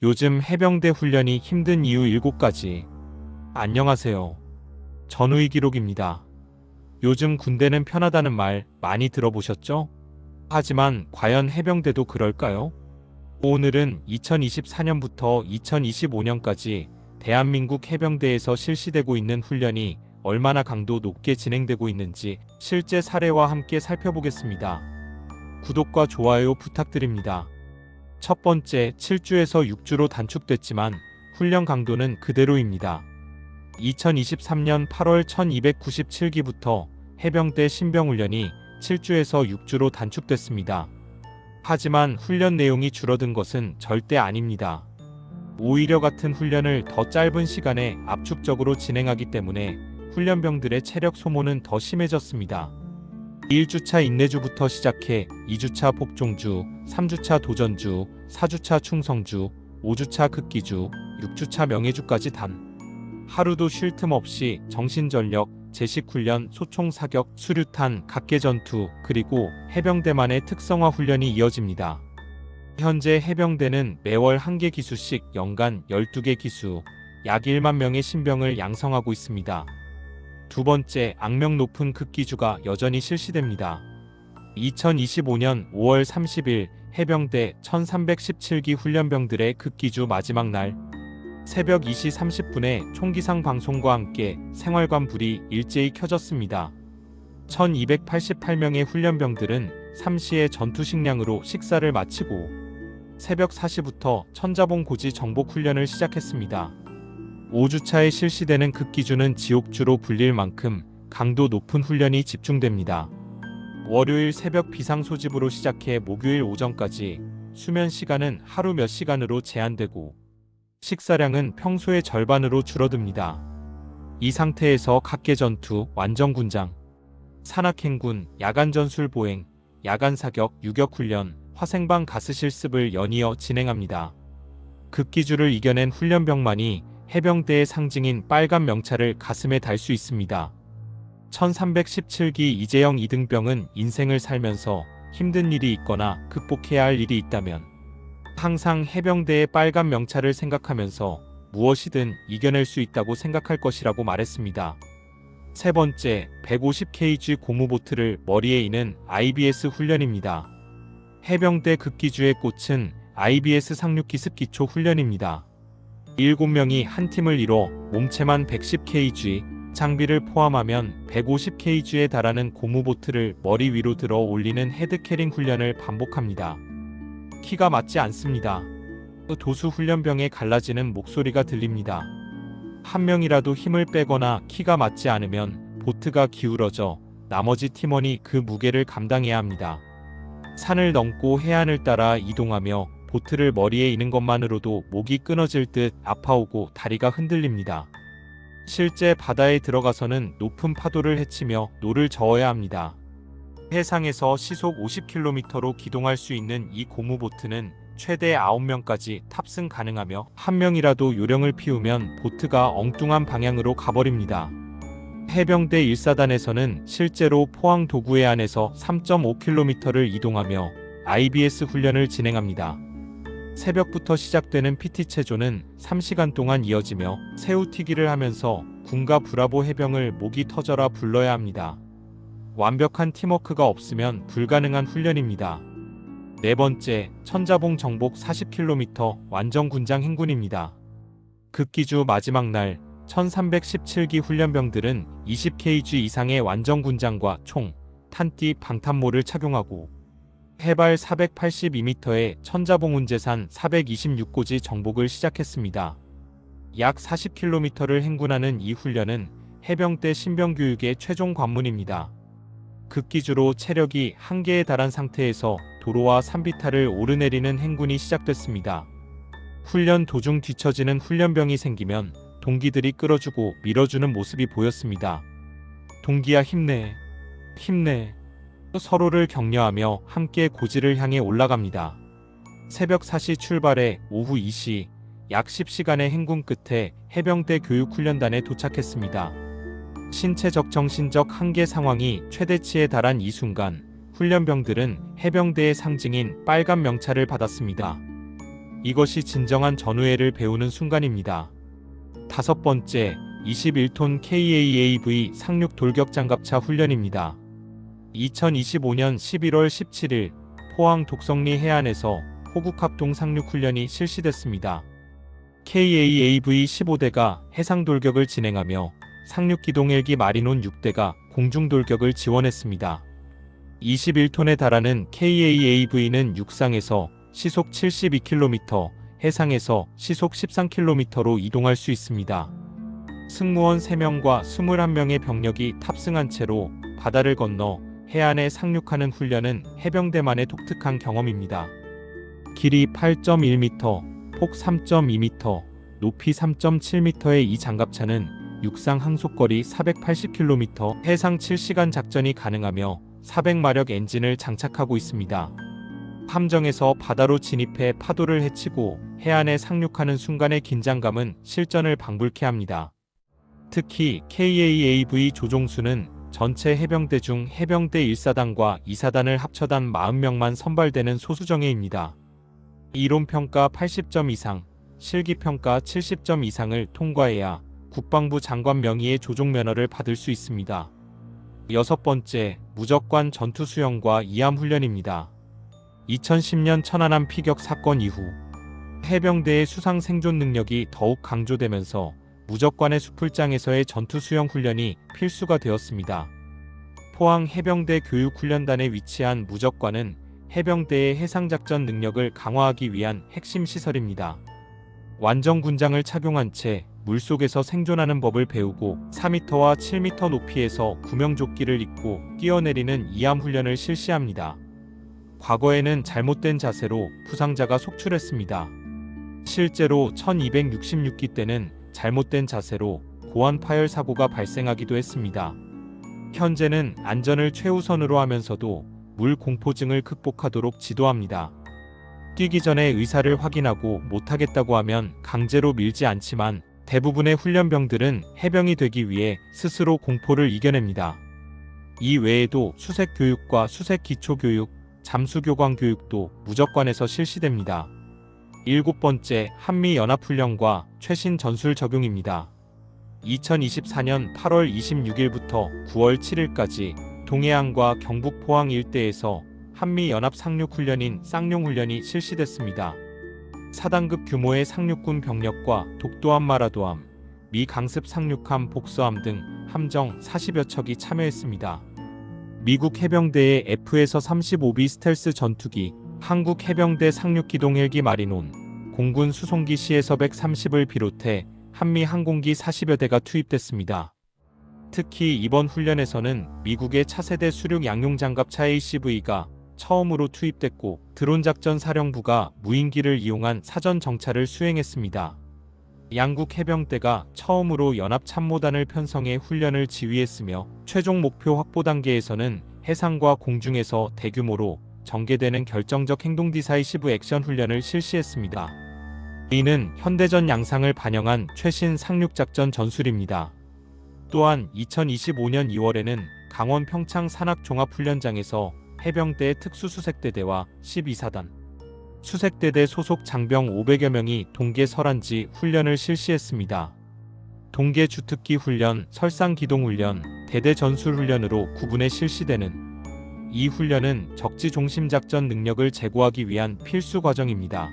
요즘 해병대 훈련이 힘든 이유 7가지. 안녕하세요. 전우희 기록입니다. 요즘 군대는 편하다는 말 많이 들어보셨죠? 하지만 과연 해병대도 그럴까요? 오늘은 2024년부터 2025년까지 대한민국 해병대에서 실시되고 있는 훈련이 얼마나 강도 높게 진행되고 있는지 실제 사례와 함께 살펴보겠습니다. 구독과 좋아요 부탁드립니다. 첫 번째, 7주에서 6주로 단축됐지만 훈련 강도는 그대로입니다. 2023년 8월 1297기부터 해병대 신병훈련이 7주에서 6주로 단축됐습니다. 하지만 훈련 내용이 줄어든 것은 절대 아닙니다. 오히려 같은 훈련을 더 짧은 시간에 압축적으로 진행하기 때문에 훈련병들의 체력 소모는 더 심해졌습니다. 1주차 인내주부터 시작해 2주차 복종주, 3주차 도전주, 4주차 충성주, 5주차 극기주, 6주차 명예주까지 단 하루도 쉴 틈 없이 정신전력, 제식훈련, 소총사격, 수류탄, 각계전투, 그리고 해병대만의 특성화 훈련이 이어집니다. 현재 해병대는 매월 1개 기수씩 연간 12개 기수, 약 1만 명의 신병을 양성하고 있습니다. 두 번째, 악명 높은 극기주가 여전히 실시됩니다. 2025년 5월 30일 해병대 1317기 훈련병들의 극기주 마지막 날 새벽 2시 30분에 총기상 방송과 함께 생활관 불이 일제히 켜졌습니다. 1288명의 훈련병들은 3시에 전투식량으로 식사를 마치고 새벽 4시부터 천자봉 고지 정복 훈련을 시작했습니다. 5주차에 실시되는 극기주는 지옥주로 불릴 만큼 강도 높은 훈련이 집중됩니다. 월요일 새벽 비상 소집으로 시작해 목요일 오전까지 수면 시간은 하루 몇 시간으로 제한되고 식사량은 평소의 절반으로 줄어듭니다. 이 상태에서 각계전투, 완전군장, 산악행군, 야간전술 보행, 야간사격, 유격훈련, 화생방 가스실습을 연이어 진행합니다. 극기주를 이겨낸 훈련병만이 해병대의 상징인 빨간 명찰을 가슴에 달 수 있습니다. 1317기 이재영 이등병은 인생을 살면서 힘든 일이 있거나 극복해야 할 일이 있다면 항상 해병대의 빨간 명찰을 생각하면서 무엇이든 이겨낼 수 있다고 생각할 것이라고 말했습니다. 세 번째, 150kg 고무보트를 머리에 이는 IBS 훈련입니다. 해병대 극기주의 꽃은 IBS 상륙기습기초 훈련입니다. 7명이 한 팀을 이뤄 몸체만 110kg, 장비를 포함하면 150kg에 달하는 고무보트를 머리 위로 들어 올리는 헤드캐링 훈련을 반복합니다. 키가 맞지 않습니다. 도수 훈련병에 갈라지는 목소리가 들립니다. 한 명이라도 힘을 빼거나 키가 맞지 않으면 보트가 기울어져 나머지 팀원이 그 무게를 감당해야 합니다. 산을 넘고 해안을 따라 이동하며 보트를 머리에 이는 것만으로도 목이 끊어질 듯 아파오고 다리가 흔들립니다. 실제 바다에 들어가서는 높은 파도를 헤치며 노를 저어야 합니다. 해상에서 시속 50km로 기동할 수 있는 이 고무보트는 최대 9명까지 탑승 가능하며 한 명이라도 요령을 피우면 보트가 엉뚱한 방향으로 가버립니다. 해병대 1사단에서는 실제로 포항 도구해안에서 3.5km를 이동하며 IBS 훈련을 진행합니다. 새벽부터 시작되는 PT체조는 3시간 동안 이어지며 새우튀기를 하면서 군과 브라보 해병을 목이 터져라 불러야 합니다. 완벽한 팀워크가 없으면 불가능한 훈련입니다. 네 번째, 천자봉 정복 40km 완전군장 행군입니다. 극기주 마지막 날 1317기 훈련병들은 20kg 이상의 완전군장과 총, 탄띠, 방탄모를 착용하고 해발 482m의 천자봉 운제산 426고지 정복을 시작했습니다. 약 40km를 행군하는 이 훈련은 해병대 신병교육의 최종 관문입니다. 극기주로 체력이 한계에 달한 상태에서 도로와 산비탈을 오르내리는 행군이 시작됐습니다. 훈련 도중 뒤처지는 훈련병이 생기면 동기들이 끌어주고 밀어주는 모습이 보였습니다. 동기야 힘내, 힘내. 서로를 격려하며 함께 고지를 향해 올라갑니다. 새벽 4시 출발해 오후 2시, 약 10시간의 행군 끝에 해병대 교육훈련단에 도착했습니다. 신체적 정신적 한계 상황이 최대치에 달한 이 순간 훈련병들은 해병대의 상징인 빨간 명찰을 받았습니다. 이것이 진정한 전우회를 배우는 순간입니다. 다섯 번째, 21톤 KAAV 상륙 돌격 장갑차 훈련입니다. 2025년 11월 17일 포항 독성리 해안에서 호국합동 상륙 훈련이 실시됐습니다. KAAV 15대가 해상 돌격을 진행하며 상륙기동 헬기 마리논 6대가 공중 돌격을 지원했습니다. 21톤에 달하는 KAAV는 육상에서 시속 72km, 해상에서 시속 13km로 이동할 수 있습니다. 승무원 3명과 21명의 병력이 탑승한 채로 바다를 건너 해안에 상륙하는 훈련은 해병대만의 독특한 경험입니다. 길이 8.1m, 폭 3.2m, 높이 3.7m의 이 장갑차는 육상 항속거리 480km, 해상 7시간 작전이 가능하며 400마력 엔진을 장착하고 있습니다. 함정에서 바다로 진입해 파도를 헤치고 해안에 상륙하는 순간의 긴장감은 실전을 방불케 합니다. 특히 KAAV 조종수는 전체 해병대 중 해병대 1사단과 2사단을 합쳐단 40명만 선발되는 소수정예입니다. 이론평가 80점 이상, 실기평가 70점 이상을 통과해야 국방부 장관 명의의 조종면허를 받을 수 있습니다. 여섯 번째, 무적관 전투수영과 이암 훈련입니다. 2010년 천안함 피격 사건 이후 해병대의 수상 생존 능력이 더욱 강조되면서 무적관의 수풀장에서의 전투수영 훈련이 필수가 되었습니다. 포항 해병대 교육훈련단에 위치한 무적관은 해병대의 해상작전 능력을 강화하기 위한 핵심 시설입니다. 완전 군장을 착용한 채 물속에서 생존하는 법을 배우고 4m와 7m 높이에서 구명조끼를 입고 뛰어내리는 이암 훈련을 실시합니다. 과거에는 잘못된 자세로 부상자가 속출했습니다. 실제로 1266기 때는 잘못된 자세로 고환 파열 사고가 발생하기도 했습니다. 현재는 안전을 최우선으로 하면서도 물 공포증을 극복하도록 지도합니다. 뛰기 전에 의사를 확인하고 못하겠다고 하면 강제로 밀지 않지만 대부분의 훈련병들은 해병이 되기 위해 스스로 공포를 이겨냅니다. 이 외에도 수색교육과 수색기초교육, 잠수교관교육도 무적관에서 실시됩니다. 일곱 번째, 한미연합훈련과 최신 전술 적용입니다. 2024년 8월 26일부터 9월 7일까지 동해안과 경북 포항 일대에서 한미연합 상륙훈련인 쌍용훈련이 실시됐습니다. 4단급 규모의 상륙군 병력과 독도함 마라도함, 미 강습 상륙함 복서함 등 함정 40여 척이 참여했습니다. 미국 해병대의 F에서 35B 스텔스 전투기, 한국 해병대 상륙기동 헬기 마리논, 공군 수송기 C에서 130을 비롯해 한미 항공기 40여 대가 투입됐습니다. 특히 이번 훈련에서는 미국의 차세대 수륙 양용장갑차 ACV가 처음으로 투입됐고 드론작전 사령부가 무인기를 이용한 사전 정찰을 수행했습니다. 양국 해병대가 처음으로 연합참모단을 편성해 훈련을 지휘했으며 최종 목표 확보 단계에서는 해상과 공중에서 대규모로 전개되는 결정적 행동디사이시브 액션 훈련을 실시했습니다. 이는 현대전 양상을 반영한 최신 상륙작전 전술입니다. 또한 2025년 2월에는 강원 평창 산악종합훈련장에서 해병대 특수수색대대와 12사단, 수색대대 소속 장병 500여 명이 동계 설안지 훈련을 실시했습니다. 동계 주특기 훈련, 설상기동 훈련, 대대 전술 훈련으로 구분해 실시되는 이 훈련은 적지 중심 작전 능력을 제고하기 위한 필수 과정입니다.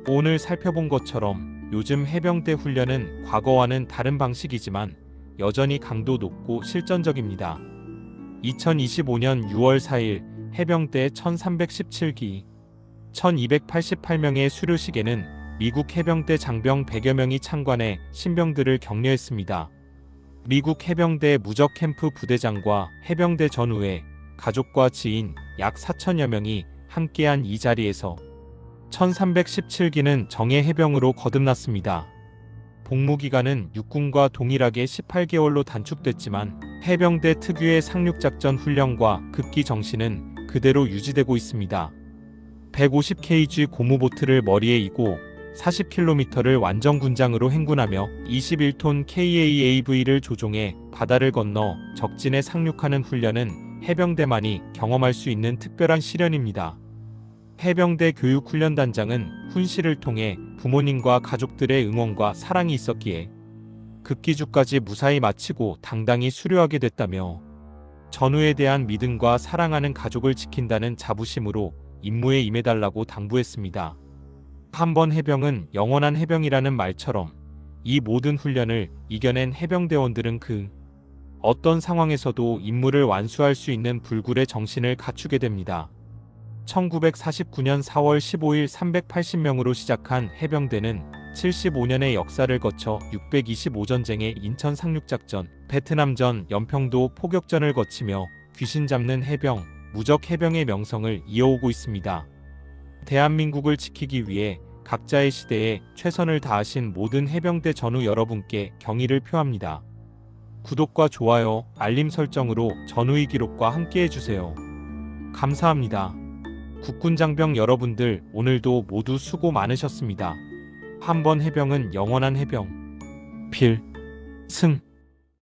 오늘 살펴본 것처럼 요즘 해병대 훈련은 과거와는 다른 방식이지만 여전히 강도 높고 실전적입니다. 2025년 6월 4일 해병대 1317기 1288명의 수료식에는 미국 해병대 장병 100여 명이 참관해 신병들을 격려했습니다. 미국 해병대 무적 캠프 부대장과 해병대 전우회, 가족과 지인 약 4천여 명이 함께한 이 자리에서 1317기는 정예 해병으로 거듭났습니다. 복무기간은 육군과 동일하게 18개월로 단축됐지만 해병대 특유의 상륙작전 훈련과 급기 정신은 그대로 유지되고 있습니다. 150kg 고무보트를 머리에 이고 40km를 완전 군장으로 행군하며 21톤 KAAV를 조종해 바다를 건너 적진에 상륙하는 훈련은 해병대만이 경험할 수 있는 특별한 시련입니다. 해병대 교육훈련단장은 훈시를 통해 부모님과 가족들의 응원과 사랑이 있었기에 극기주까지 무사히 마치고 당당히 수료하게 됐다며 전우에 대한 믿음과 사랑하는 가족을 지킨다는 자부심으로 임무에 임해달라고 당부했습니다. 한 번 해병은 영원한 해병이라는 말처럼 이 모든 훈련을 이겨낸 해병대원들은 그 어떤 상황에서도 임무를 완수할 수 있는 불굴의 정신을 갖추게 됩니다. 1949년 4월 15일 380명으로 시작한 해병대는 75년의 역사를 거쳐 625전쟁의 인천 상륙작전, 베트남전, 연평도 포격전을 거치며 귀신 잡는 해병, 무적 해병의 명성을 이어오고 있습니다. 대한민국을 지키기 위해 각자의 시대에 최선을 다하신 모든 해병대 전우 여러분께 경의를 표합니다. 구독과 좋아요, 알림 설정으로 전우의 기록과 함께해주세요. 감사합니다. 국군장병 여러분들 오늘도 모두 수고 많으셨습니다. 한 번 해병은 영원한 해병. 필승.